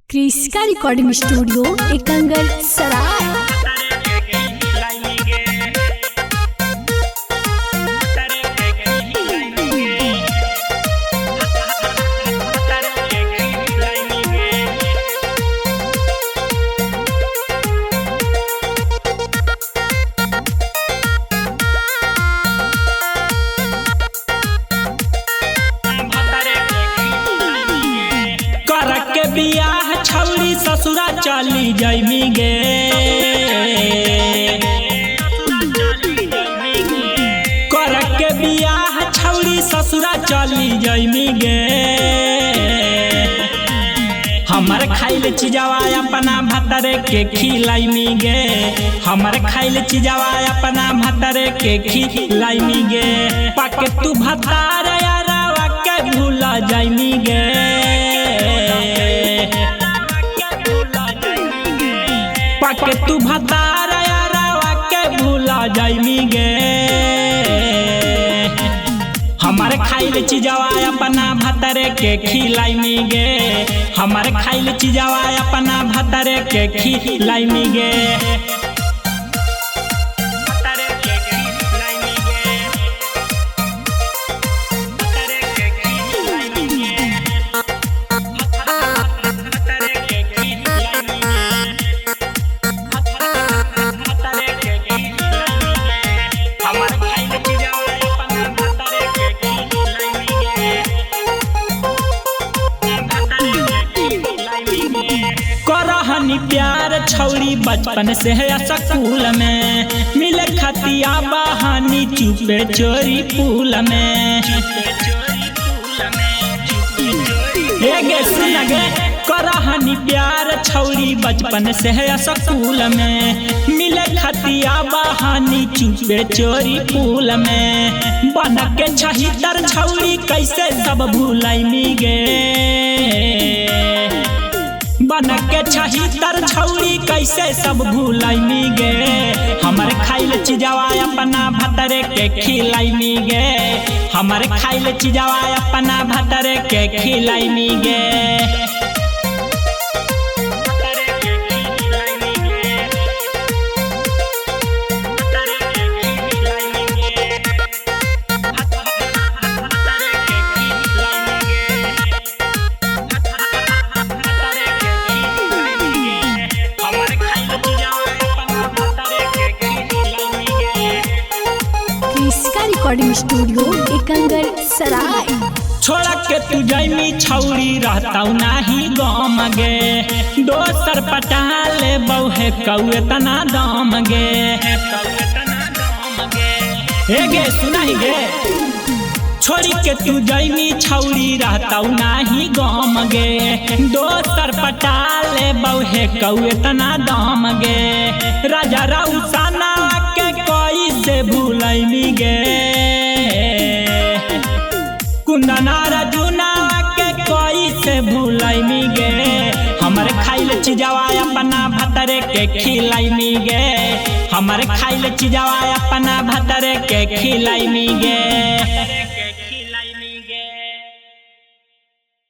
क्रिस्का recording studio एकंगल सराय। बियाह छौरी ससुरा चली जइमी गे, कर के बियाह छौरी ससुरा चली जइमी गे। हमर खाइल चीजवा अपना भतरे के खिलाइमी गे, हमर खाइल चीजवा अपना भतरे के खिलाइमी गे। पाके तू भतार यारवा के भूला जाइमी गे, पाके तू भतार यारवा के भूला जाइमी गे। हमार खाइल चीजवा अपना भतरे के खिलाइमी गे, हमार खाइल चीजवा अपना भतरे के खिलाइमी गे। करहनी प्यार छौरी बचपन से है स्कूल में, मिले खतिया बहानी चुपे चोरी पुल में। गे सुन गे, करहनी प्यार छौरी बचपन से है स्कूल में, मिले खतिया बहानी चुपे चोरी पुल में। बन के छहितर छौरी कैसे सब भूलाइमी गे, बन के छहितर छौरी कैसे सब भूलाइमी गे। हमर खाइल चीजवा अपना भतरे के खिलाइमी गे, हमर खाइल चीजवा अपना भतरे के खिलाइमी गे। क्रिस्का रिकॉर्डिंग स्टूडियो एकंगल सराय। छोड़ा के तू जइमी छौरी रहताऊ नाही गम गे, दोसर पटा ले बहुए कौए तना दम गे। गे सुनाई गे, छोड़ी के तू जइमी छौरी रहताऊ नाही गम गे, दोसर पटा ले बहुए कौए तना दम गे। राजा रउसाना के कोई से भूलाइमी गे, कुंदना रजुना के कोई से भूलाइमी गे। हमर खाइल चीजवा अपना भतरे के खिलाइमी गे, हमर खाइल चीजवा अपना भतरे के खिलाइमी गे।